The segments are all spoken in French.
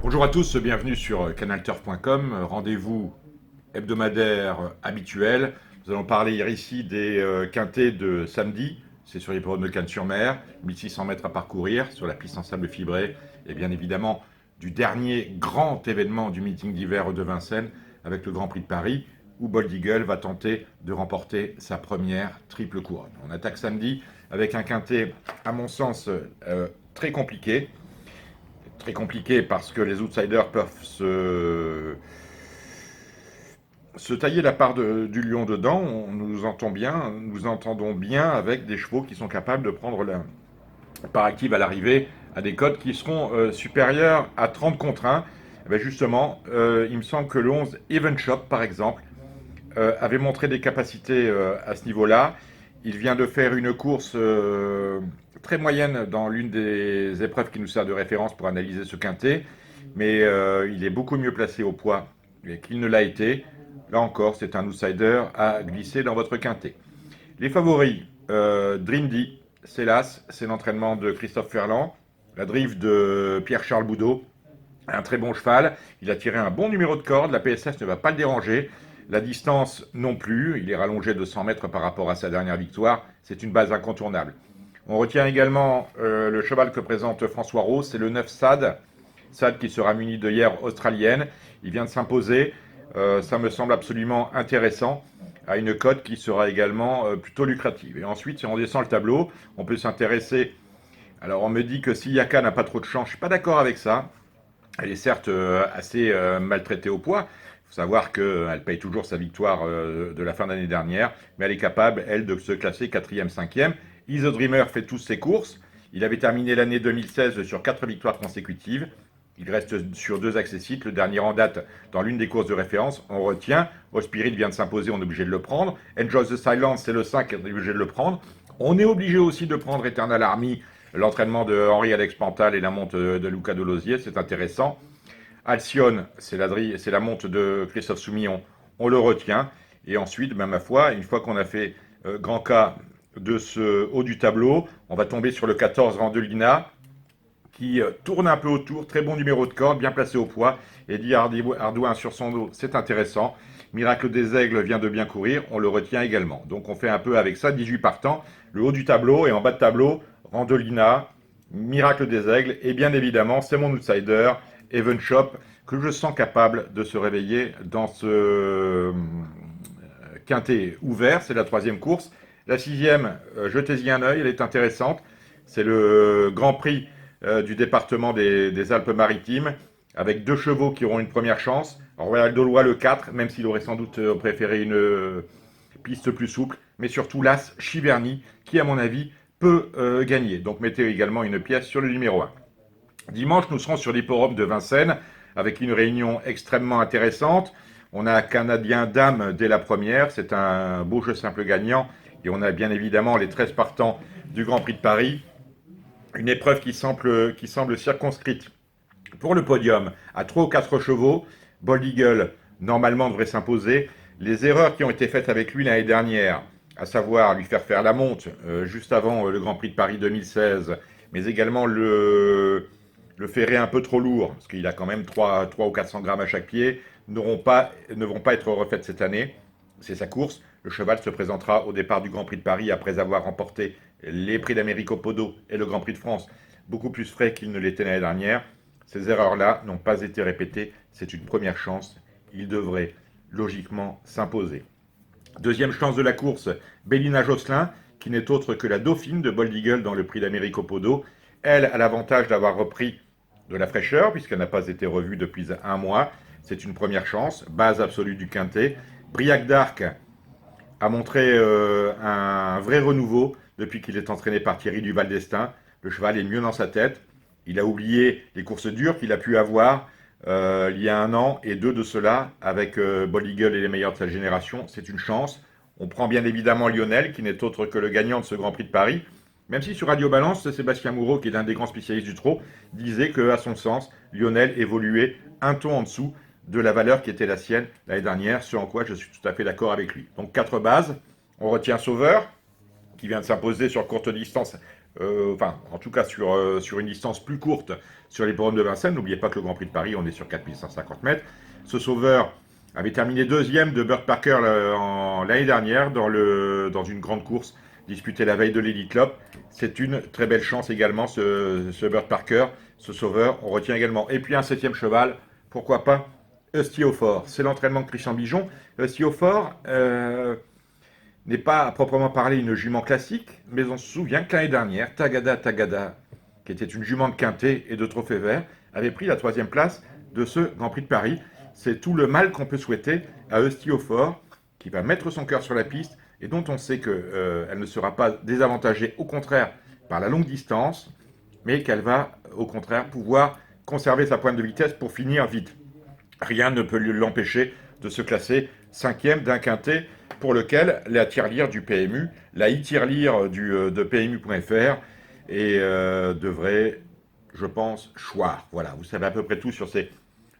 Bonjour à tous, bienvenue sur canalturf.com, rendez-vous hebdomadaire habituel. Nous allons parler ici des quintets de samedi, c'est sur l'hippodrome de Cannes-sur-Mer, 1600 mètres à parcourir sur la piste en sable fibré, et bien évidemment du dernier grand événement du meeting d'hiver de Vincennes avec le Grand Prix de Paris, où Bold Eagle va tenter de remporter sa première triple couronne. On attaque samedi avec un quintet, à mon sens, très compliqué. Très compliqué parce que les outsiders peuvent se tailler la part du lion dedans. Nous entendons bien avec des chevaux qui sont capables de prendre la part active à l'arrivée à des codes qui seront supérieurs à 30 contre 1. Et bien justement, il me semble que le 11 Even Shop, par exemple, avait montré des capacités à ce niveau-là. Il vient de faire une course très moyenne dans l'une des épreuves qui nous sert de référence pour analyser ce quintet, mais il est beaucoup mieux placé au poids qu'il ne l'a été. Là encore, c'est un outsider à glisser dans votre quintet. Les favoris, Dream D, Célas, c'est l'entraînement de Christophe Ferland. La drive de Pierre-Charles Boudot, un très bon cheval. Il a tiré un bon numéro de corde. La PSF ne va pas le déranger. La distance non plus. Il est rallongé de 100 mètres par rapport à sa dernière victoire. C'est une base incontournable. On retient également le cheval que présente François Rose. C'est le 9 Sade. Sade qui sera muni de hier australienne. Il vient de s'imposer. Ça me semble absolument intéressant, à une cote qui sera également plutôt lucrative. Et ensuite, si on descend le tableau, on peut s'intéresser. Alors, on me dit que Siyaka n'a pas trop de chance. Je ne suis pas d'accord avec ça. Elle est certes assez maltraitée au poids. Il faut savoir qu'elle paye toujours sa victoire de la fin d'année dernière, mais elle est capable, elle, de se classer 4e, 5e. Iso Dreamer fait toutes ses courses. Il avait terminé l'année 2016 sur 4 victoires consécutives. Il reste sur 2 accessites. Le dernier en date dans l'une des courses de référence, on retient. Ospirit vient de s'imposer, on est obligé de le prendre. Enjoy the Silence, c'est le 5, on est obligé de le prendre. On est obligé aussi de prendre Eternal Army, l'entraînement de Henri-Alex Pantal et la monte de Luca Delosier, c'est intéressant. Alcyone, c'est la monte de Christophe Soumillon, on le retient. Et ensuite, ben, ma foi, une fois qu'on a fait grand cas de ce haut du tableau, on va tomber sur le 14 Randelina, qui tourne un peu autour, très bon numéro de corde, bien placé au poids, et dit Ardouin sur son dos, c'est intéressant. Miracle des Aigles vient de bien courir, on le retient également. Donc on fait un peu avec ça, 18 partants, le haut du tableau, et en bas de tableau, Randelina, Miracle des Aigles, et bien évidemment, c'est mon outsider, Even Shop, que je sens capable de se réveiller dans ce quintet ouvert, c'est la 3e course. La 6e, jetez-y un œil, elle est intéressante, c'est le Grand Prix du département des Alpes-Maritimes, avec 2 chevaux qui auront une première chance. Royal Dolois le 4, même s'il aurait sans doute préféré une piste plus souple, mais surtout l'As Chiverny, qui à mon avis peut gagner. Donc mettez également une pièce sur le numéro 1. Dimanche, nous serons sur l'hippodrome de Vincennes, avec une réunion extrêmement intéressante. On a un Canadien Dame dès la première, c'est un beau jeu simple gagnant, et on a bien évidemment les 13 partants du Grand Prix de Paris. Une épreuve qui semble circonscrite pour le podium à 3 ou 4 chevaux. Bold Eagle, normalement, devrait s'imposer. Les erreurs qui ont été faites avec lui l'année dernière, à savoir lui faire la monte juste avant le Grand Prix de Paris 2016, mais également le ferrer un peu trop lourd, parce qu'il a quand même 3 ou 400 grammes à chaque pied, ne vont pas être refaites cette année. C'est sa course. Le cheval se présentera au départ du Grand Prix de Paris après avoir remporté les prix d'Amérique au Podo et le Grand Prix de France beaucoup plus frais qu'il ne l'était l'année dernière. Ces erreurs-là n'ont pas été répétées. C'est une première chance. Il devrait logiquement s'imposer. Deuxième chance de la course, Bélina Josselin, qui n'est autre que la dauphine de Bold Eagle dans le prix d'Amérique au Podo. Elle a l'avantage d'avoir repris de la fraîcheur, puisqu'elle n'a pas été revue depuis un mois. C'est une première chance, base absolue du quintet. Briac d'Arc a montré un vrai renouveau depuis qu'il est entraîné par Thierry Duval d'Estaing. Le cheval est mieux dans sa tête. Il a oublié les courses dures qu'il a pu avoir il y a 1 an et 2 de cela avec Bold Eagle et les meilleurs de sa génération. C'est une chance. On prend bien évidemment Lionel, qui n'est autre que le gagnant de ce Grand Prix de Paris. Même si sur Radio Balance, Sébastien Moureau, qui est l'un des grands spécialistes du trot, disait qu'à son sens, Lionel évoluait un ton en dessous de la valeur qui était la sienne l'année dernière, ce en quoi je suis tout à fait d'accord avec lui. Donc 4 bases. On retient Sauveur, qui vient de s'imposer sur courte distance enfin, en tout cas sur une distance plus courte sur l'hippodrome de Vincennes. N'oubliez pas que le Grand Prix de Paris, on est sur 4150 mètres. Ce sauveur avait terminé deuxième de Burt Parker l'année dernière dans une grande course disputée la veille de l'Elite Lop. C'est une très belle chance également, ce Burt Parker, ce sauveur. On retient également. Et puis un septième cheval, pourquoi pas Eustiophore. C'est l'entraînement de Christian Bijon. Eustiophore n'est pas à proprement parler une jument classique, mais on se souvient que l'année dernière, Tagada Tagada, qui était une jument de quintet et de trophée vert, avait pris la troisième place de ce Grand Prix de Paris. C'est tout le mal qu'on peut souhaiter à Eustiophore, qui va mettre son cœur sur la piste et dont on sait qu'elle ne sera pas désavantagée, au contraire, par la longue distance, mais qu'elle va, au contraire, pouvoir conserver sa pointe de vitesse pour finir vite. Rien ne peut l'empêcher de se classer cinquième d'un quintet pour lequel la tirelire du PMU, la e-tirelire de PMU.fr devrait, je pense, choir. Voilà, vous savez à peu près tout sur ces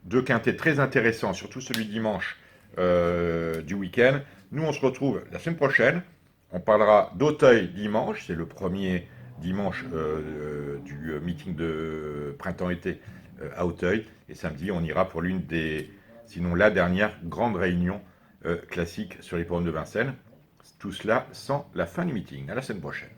deux quintets très intéressants, surtout celui de dimanche du week-end. Nous, on se retrouve la semaine prochaine. On parlera d'Auteuil dimanche, c'est le premier dimanche du meeting de printemps-été à Auteuil. Et samedi, on ira pour l'une des, sinon la dernière grande réunion classique sur les l'hippodrome de Vincennes. Tout cela sans la fin du meeting. À la semaine prochaine.